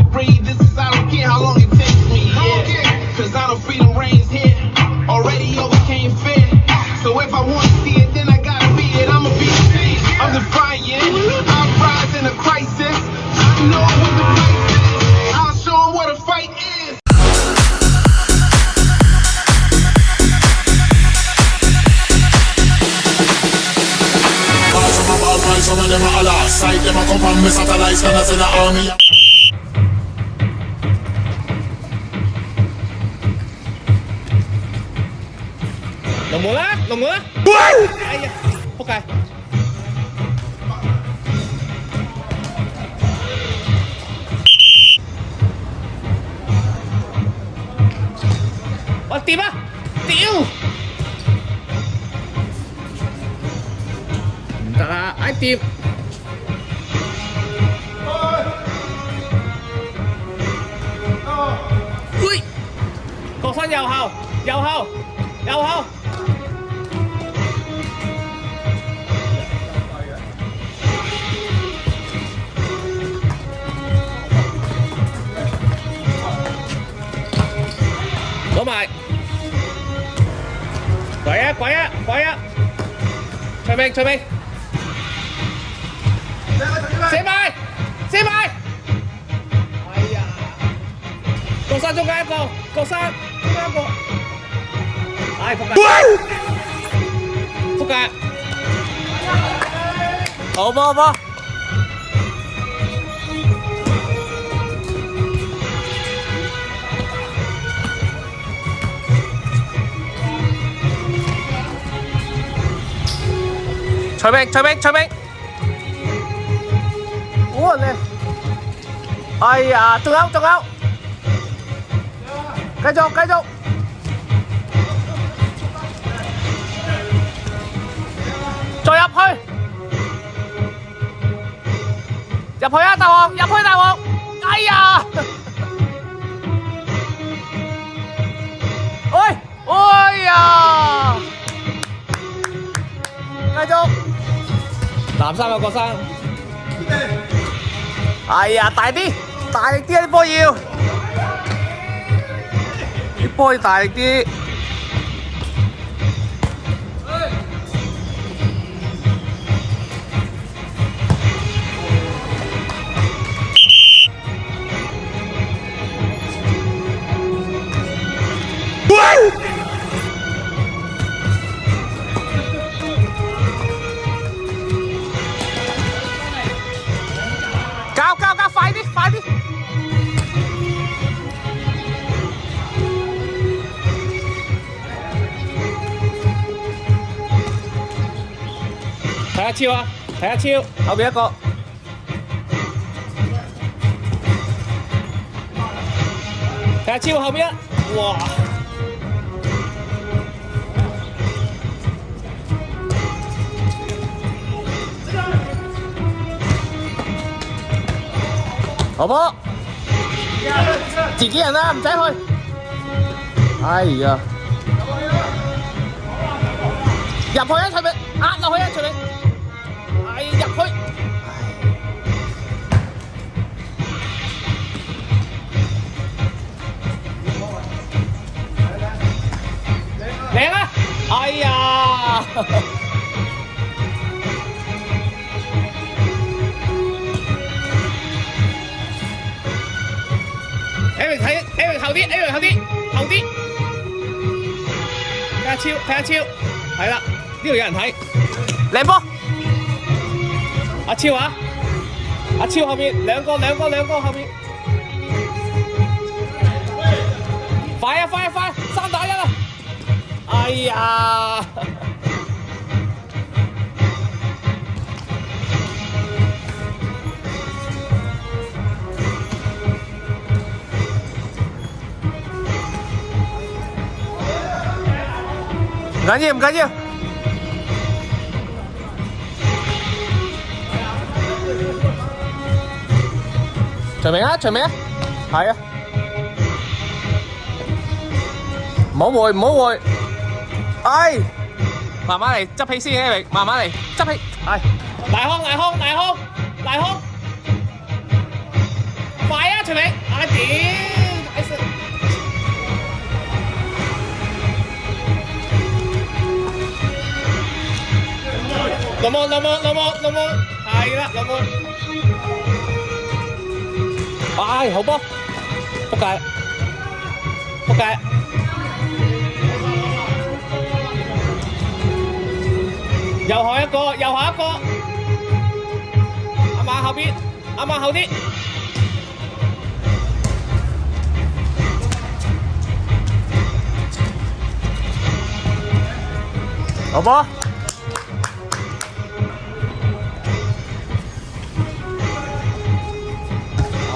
breathe. This is I don't care how long it takes me. Yeah, cause I know freedom reigns here. Already overcame fear. So if I want to see it, then I gotta be it. I'ma be it. I'm defiant. I rise in a crisis. I know what the fight is. I'll show 'em what a fight is. Some of them are lost sight, them a come and me satellites, and us in the army. 龍門啦，龍門啦！哎呀，仆街！我掂啊！屌！唔得啦，哎掂！喂，國身右後，右後，右後。攞埋，鬼啊鬼啊鬼啊！徐明徐明，射埋射埋！哎呀，國山中間一個，國山中間一個，唉仆街！仆街！好波好波！徐明，徐明，徐明！我咧，哎呀，仲有，仲有，繼續，繼續，再入去，入去啊，大王，入去，大王！哎呀，喂，哎呀，繼續。南山有國山，哎呀，大啲，大力啲啊！啲波要，啲波要大力啲。交，快啲，快啲！睇下超啊，睇下超，後邊一個。睇下超後邊一，哇！好波，自己人啦，唔使去。哎呀，入去啊，徐明，壓落去啊，徐明。哎，入去。靚啊！哎呀！Eric 睇 ，Eric 後啲 ，Eric 後啲，後啲，睇下超，睇下超，係啦，呢度有人睇，靚波，阿超啊，阿超後面兩個後面，快啊快啊快，3打1啊，哎呀！唔緊要，唔緊要。徐明啊，徐明啊，係啊。唔好回，唔好回。哎，慢慢嚟，執起先，Eric，慢慢嚟，執起。係。大康，大康，大康，大康。快啊，徐明！啊屌，解釋。老母，係啦，老母。唉，好波，仆街，仆街。又下一個，阿馬後邊，阿馬後啲。好波。唉。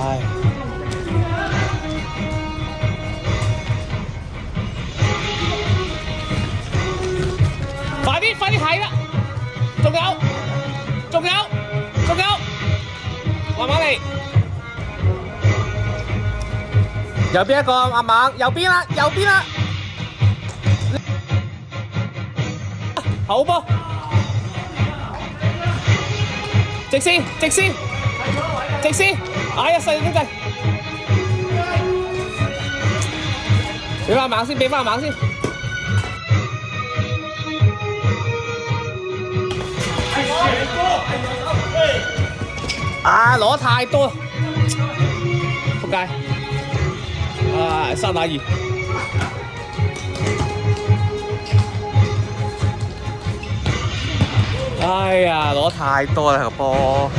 快啲係啦！仲有，慢慢嚟。右邊一個阿猛，右邊啦，好波，直線，哎呀細經濟，俾翻阿猛先。啊！攞太多，仆街！啊，3-2。哎呀，攞太多啦個波。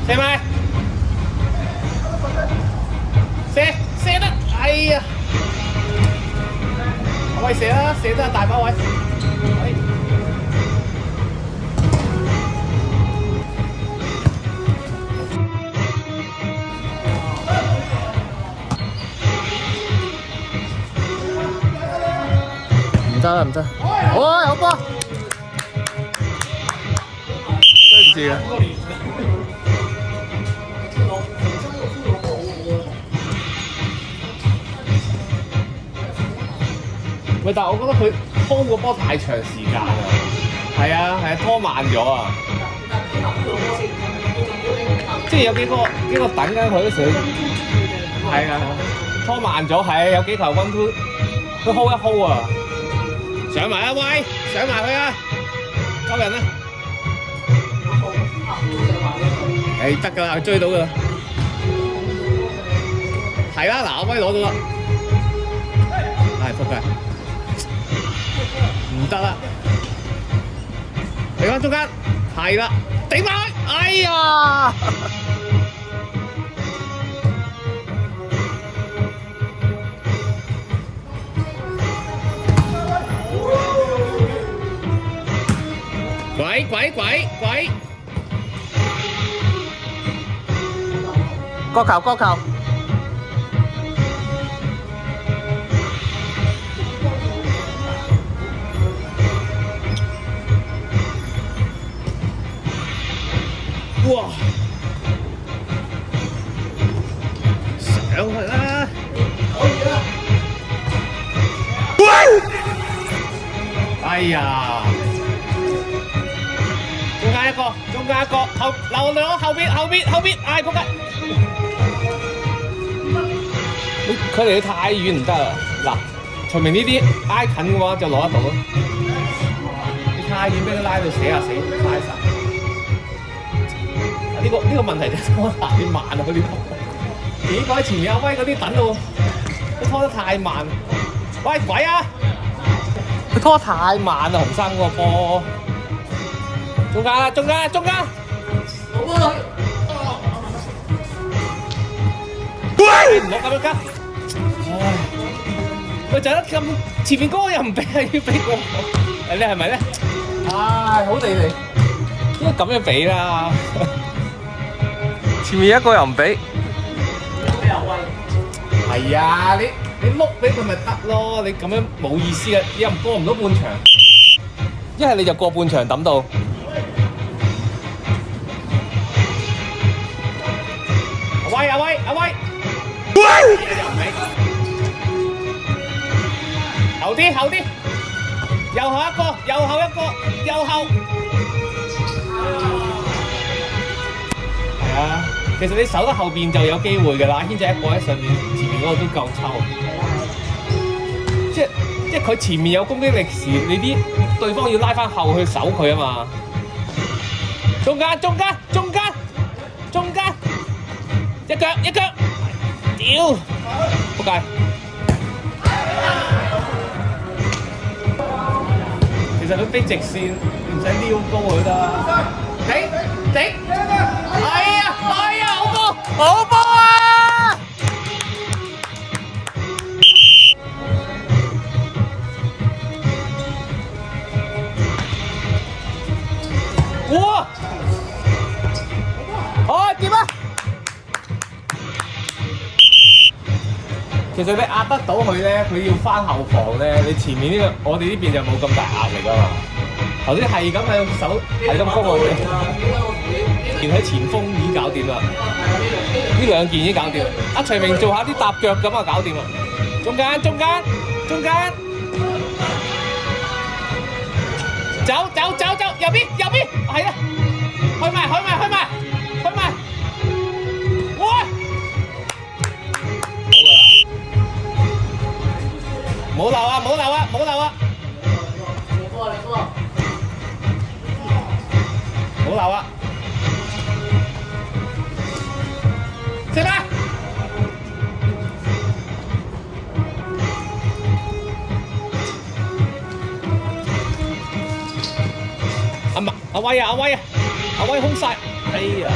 射咪，射得，哎呀，喂射啦，射得大把位，唔得，喂好波，對唔住啊。喂，但係我覺得佢拖個波太長時間啦。係啊，拖慢咗啊。即係有幾個等緊佢嗰時，係啊，拖慢咗，係有幾球 1 2，佢 hold 一 hold 啊。上埋啊，喂，上埋去啊，救人啊！誒得㗎啦，追到㗎啦。係啦，嗱，阿威攞到啦。係仆街。唔得啦！嚟翻中間，係啦，頂埋去，哎呀！鬼！角球！哇！上去啦！可以啦！喂！哎呀！中間一個，留兩後邊，唉仆街！佢離得太遠唔得啦！嗱，除明呢啲挨近嘅話就攞得到咯。你太遠俾佢拉到死啊死，拉曬！呢個問題就係拖得太慢啦，佢啲波。咦？嗰喺前面阿威嗰啲等到，都拖得太慢。喂，鬼啊！佢拖得太慢啦，洪生嗰個波。中間！好波女。喂！唔好咁樣急。唉，喂，就得咁前面嗰個又唔俾，要俾我。你係咪咧？唉，好地利，應該咁樣俾啦。前面一個又唔俾，係啊！你你碌俾佢咪得咯，你咁樣冇意思嘅，你又過唔到半場。一係你就過半場抌到。阿威，後啲，右後一個，右後。係啊，其實你守得後邊就有機會㗎啦，軒仔一個喺上面，前面嗰個都夠抽。即係佢前面有攻擊力時，你啲對方要拉翻後去守佢啊嘛。中間，一腳，屌，仆街。其實佢飛直線，唔使撩高佢得。頂，哎呀，好波啊！哇！掂啊！其實你壓得到佢咧，佢要翻後防咧，你前面呢個我哋呢邊就冇咁大壓力㗎嘛。頭先係咁喺手，係咁攻我哋，連喺前鋒已經搞掂啦。呢兩件已經搞掂啦。阿徐明做下啲搭腳咁啊，搞掂啦。中間，走，右邊，係啦，開埋。冇漏啊！冇漏啊！射吧！阿威空晒！哎呀！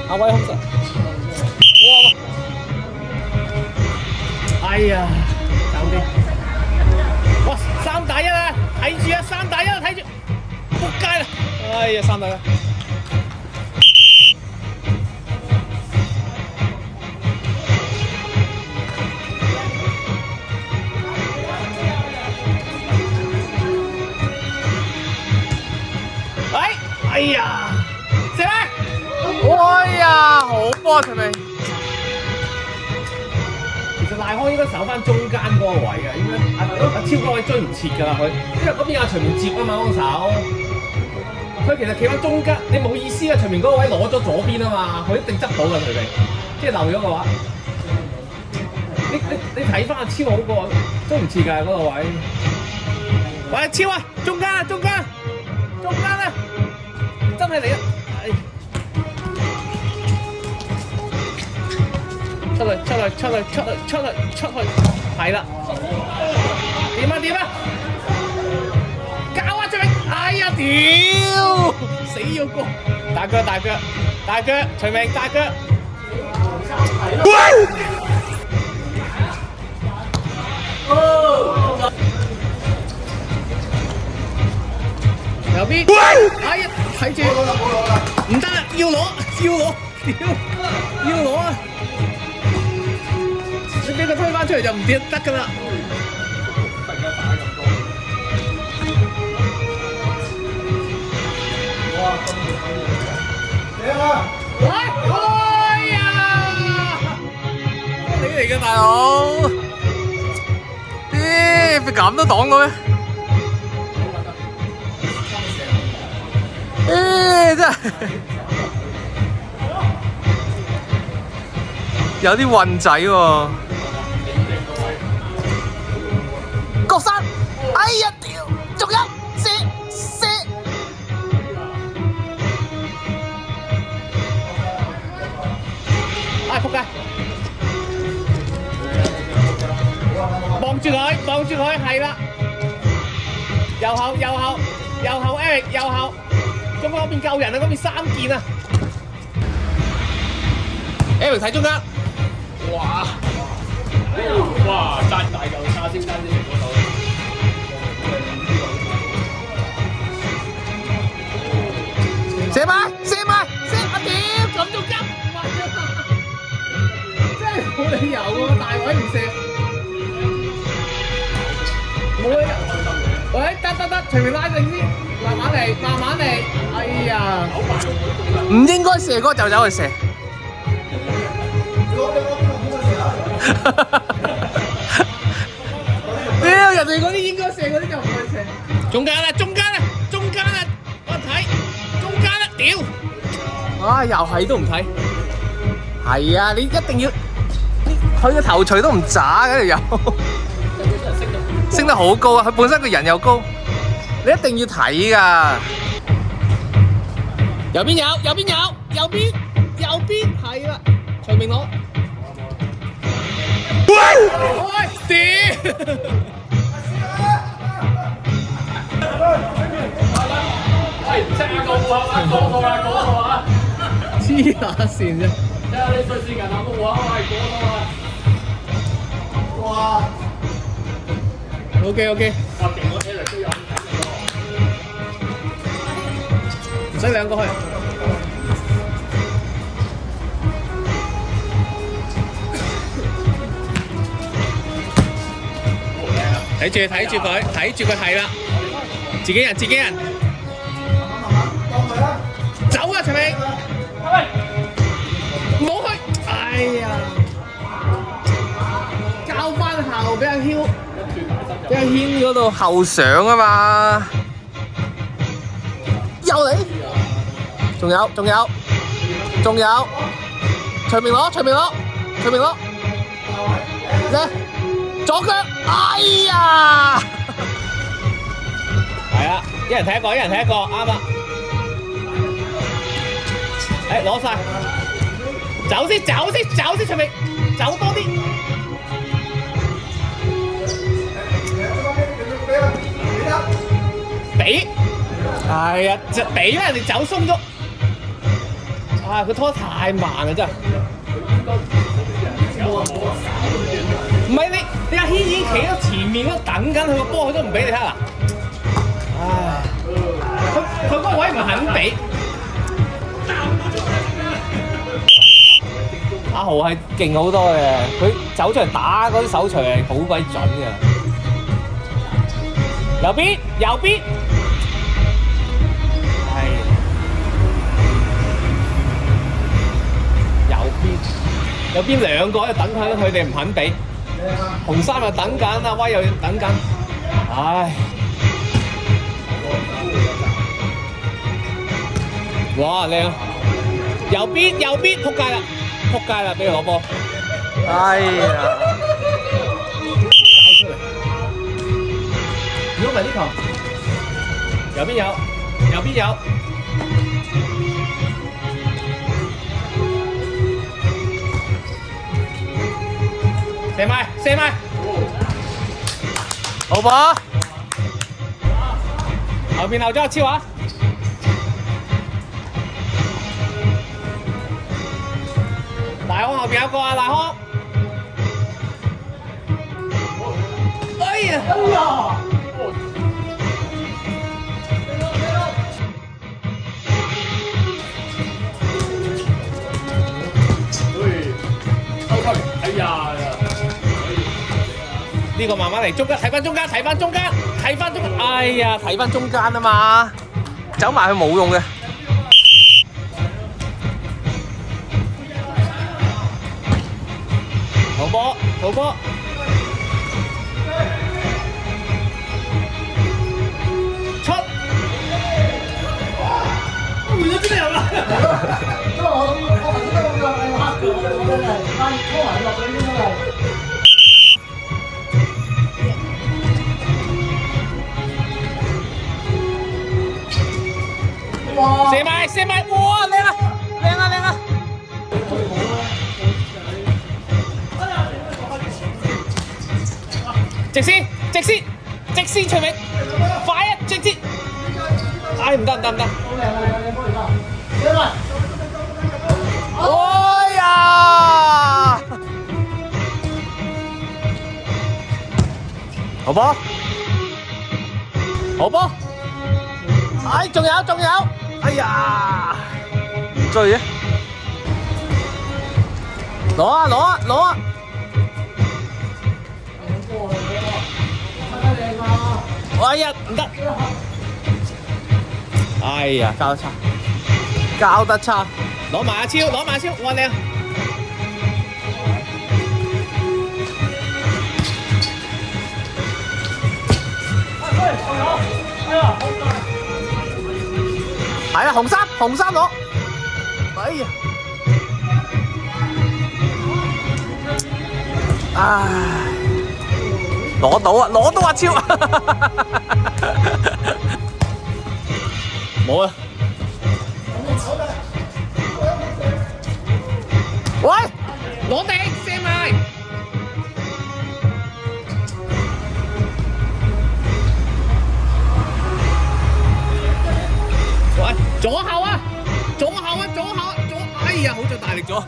阿威空晒！哇！哎呀！搞掂！哇！3打1啊！睇住啊！3打1睇住！仆街啦！哎呀！3打1！哎呀！射啦！哎呀！好波係咪？其實賴康應該守翻中間嗰個位啊，應該阿超嗰位追唔切㗎啦佢，因為嗰邊阿徐明接啊嘛幫手，佢其實企翻中間，你冇意思啊！徐明嗰個位攞咗左邊啊嘛，佢一定執到㗎佢哋，即係漏咗嘅話，你睇翻阿超好過，追唔切㗎嗰個位。喂，超啊！中間啊！真係嚟啊！出去，係啦！點啊？搞啊！最尾，哎呀屌！死咗個！大腳，徐明大腳！右邊，哎呀，睇住，唔得啦，要攞，要攞啊！你俾佢推翻出嚟就唔跌得㗎啦。哎呀！你嚟嘅大佬，佢咁都擋到咩？真係有啲運仔喎，國山，哎呀屌，仲有射，哎仆街，望住佢，係啦，右後 Eric 右後。中間嗰邊救人啊！嗰邊3件啊 ！Eric 睇中間，哇！爭大嚿叉燒爭啲嚟嗰度。射埋！我屌咁都急，真係冇理由喎！大位唔射。喂，得，隨便拉定先，慢慢嚟，慢慢嚟。哎呀，唔應該射嗰個就走去射。屌，人哋嗰啲應該射嗰啲就唔去射。中間啦，我睇中間啦，屌！啊，又係都唔睇。係啊，你一定要，佢個頭錘都唔渣嘅又。升得好高啊！佢本身個人又高，你一定要睇噶。右邊係啦，隨便攞。喂！屌！黐下線啫。睇下你最近有冇玩哇！OK， 我勁過 Alex 都有咁睇喎，唔使兩個去。睇住佢係啦，自己人。走啊，陳明！唔好去！哎呀，交翻後俾阿囂。俾阿軒嗰度後上啊嘛，又嚟，仲有，隨便攞，嚟，左腳，哎呀，係啊，一人睇一個，啱啦，攞晒，走先，隨便，走多啲。俾，係啊，就俾啦，人哋走鬆咗。啊，佢拖得太慢啦，真係。唔係你阿軒已經企喺前面嗰度等緊佢個波，佢都唔俾你睇啦。唉，佢嗰個位唔肯俾。阿豪係勁好多嘅，佢走出嚟打嗰啲手錘係好鬼準嘅。右邊，係右邊兩個喺度等佢哋唔肯俾，紅衫又等緊，阿威又等緊，唉，哇靚！右邊，撲街啦，俾佢攞波，哎呀！如果唔係呢球，右邊有，射埋，好波，後邊漏咗超啊！大康後邊有個啊，大康，哎呀！呢個慢慢嚟，中間睇翻中間，哎呀，睇翻中間啊嘛，走埋去冇用嘅。好波，出，換咗邊度入啦？因為我頭先都咁講，你黑腳我真係拖埋落去先啦。射埋，哇靚啊！直線，徐明，快啊，直接！哎唔得！哎呀！好波！哎，仲有！哎呀！唔追嘅，攞啊！哎呀，唔得！哎呀，交得差，交得差，攞埋阿超，攞埋阿超，哇靚！係啊，紅衫攞，哎呀！唉，攞到啊超！冇啊！喂，攞定射埋！喂，左後啊！哎呀，好在大力咗。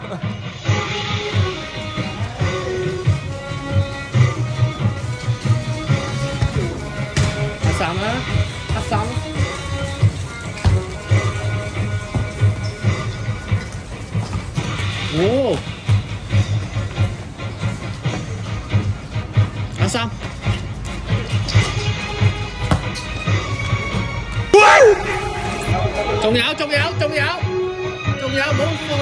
黑衫。哦，黑衫。仲有，冇放棄。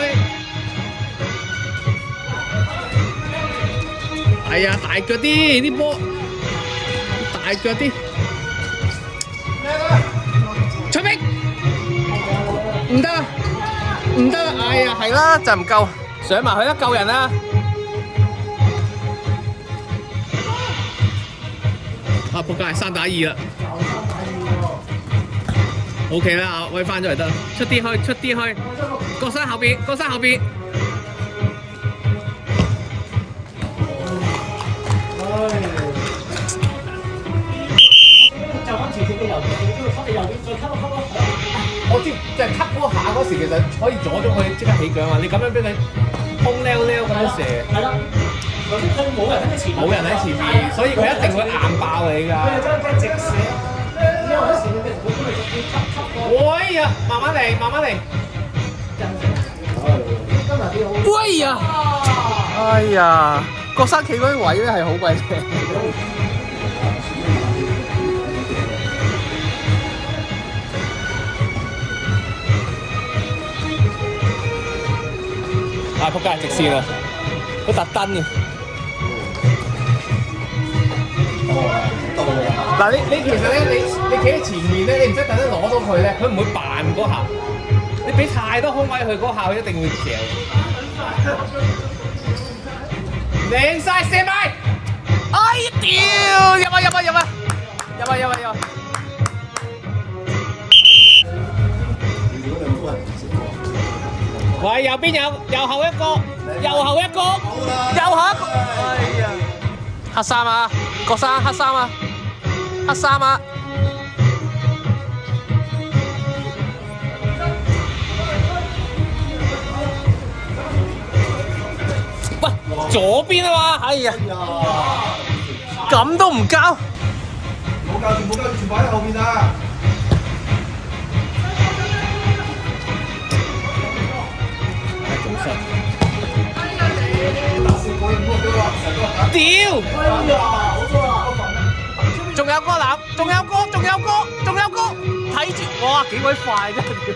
哎呀，大腳啲波，大腳啲。出兵，唔得，哎呀，係啦，就唔夠，上埋去啦，救人啦！啊，仆街，3打2啦。OK 啦，阿威翻咗嚟得啦，出啲開，國山後邊。我知，即係吸嗰下嗰時，其實可以阻咗佢即刻起腳啊！你咁樣俾佢空溜溜咁樣射，係啦，佢冇人喺前面，所以佢一定會硬爆你㗎。直射，因為嗰時你本身係屬於吸。哎呀，慢慢嚟。哎呀，國山企嗰啲位咧係好鬼正。啊！仆街直線啊！佢特登嘅。嗱，你其實咧，你企喺前面咧，你唔使特登攞到佢咧，佢唔會扮嗰下。你俾太多空位佢嗰下，佢一定會掉。靚晒射埋！哎呀屌！入啊！喂，右邊右後一個，哎呀！黑衫啊，國山黑衫啊！喂，左邊啊嘛，哎呀，咁都唔交？冇交住，全部喺後邊啊！屌！仲有個籃，仲有個，睇住，哇，幾鬼快真係屌！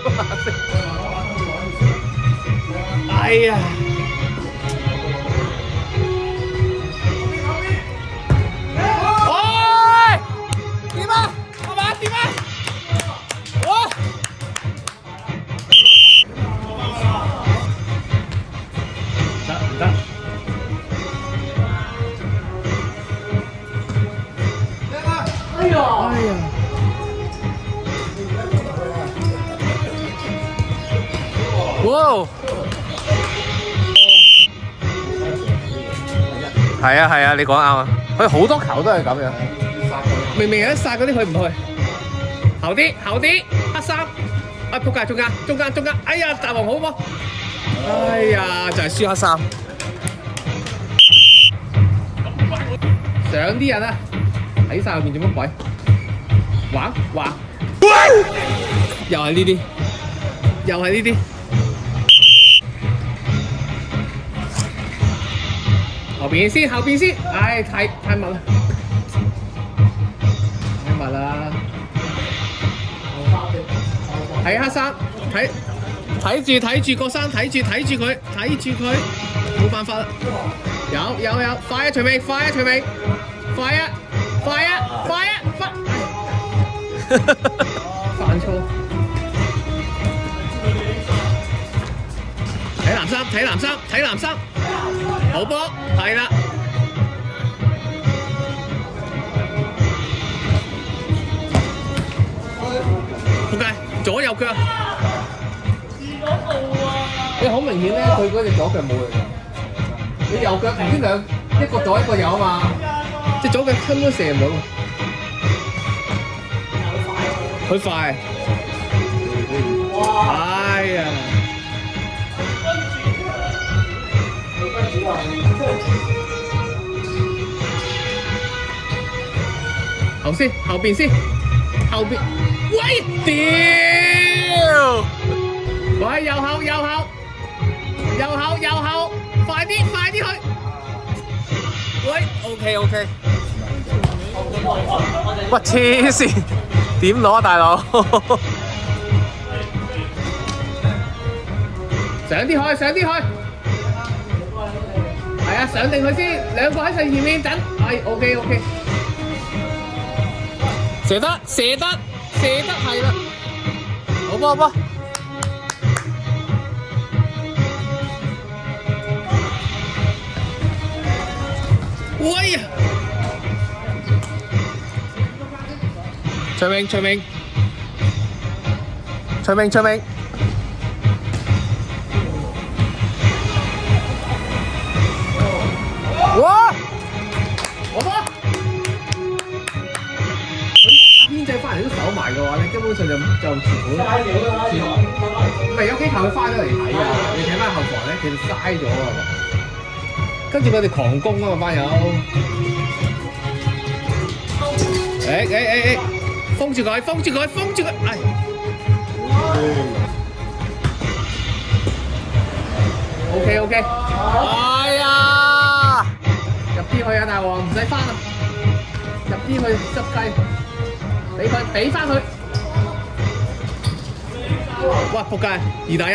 哎呀！喂，點啊？哇！得。哎呀！哇！係啊，你講得啱啊！佢好多球都係咁樣，明明有得殺嗰啲佢唔去，後啲，黑衫，啊仆街，中間，哎呀大王好波，哎呀就係輸黑衫，上啲人啊，喺晒後面做乜鬼？玩，又係呢啲。後邊先，唉，太密啦，睇黑衫，睇住個衫，睇住佢，冇辦法啦。有，快啊徐明，快！犯錯。睇藍衫，好波，係啦。仆街，左右腳。你好明顯咧，佢嗰隻左腳冇力。你右腳唔知一個左一個右啊嘛，隻左腳根本射唔到。佢快。哎呀！後邊先，喂，屌！喂，右後，快啲去！喂 ，OK， 喂，黐線，點攞啊，大佬？上啲去！係啊，上定佢先，兩個喺前面等。係 OK。射得係啦，好波！喂呀！徐明，哇！好波！邊仔翻嚟都守埋嘅話咧，根本上就全部都唔係有幾球佢翻咗嚟睇啊！你睇翻後防咧，其實嘥咗啊！跟住佢哋狂攻啊嘛班友，封住佢，唉！OK， 哎呀！入啲去啊大王，唔使翻啊！入啲去執雞，俾翻佢。哇！仆街，2打1，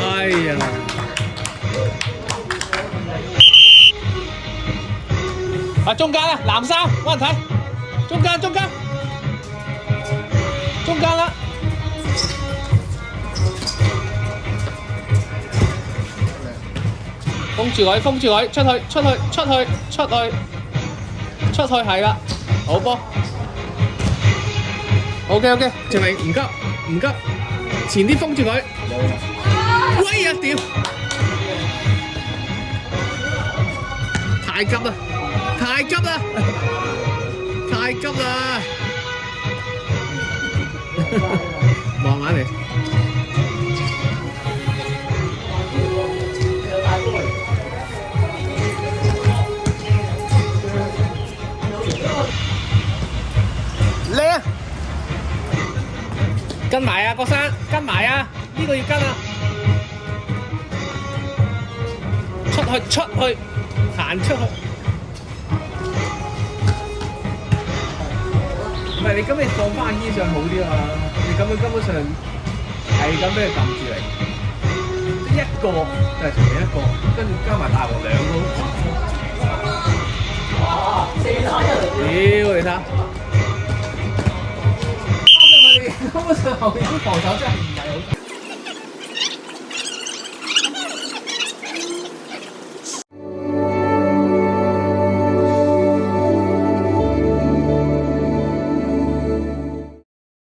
哎呀！啊中間啦，藍衫，冇人睇，中間啦。封住佢，出去係啦，好波。OK， 徐明唔急，前啲封住佢。喂呀屌！太急啦！慢慢嚟。靚！跟埋啊，郭生，跟埋啊，呢個要跟啊！出去，行出去。唔係你咁，你放翻衣上好啲啊！你咁樣根本上係咁俾佢撳住嚟，一個就係隨便一個，跟住加埋大王兩個。屌你睇！加上佢哋根本上後面啲防守真係唔係好。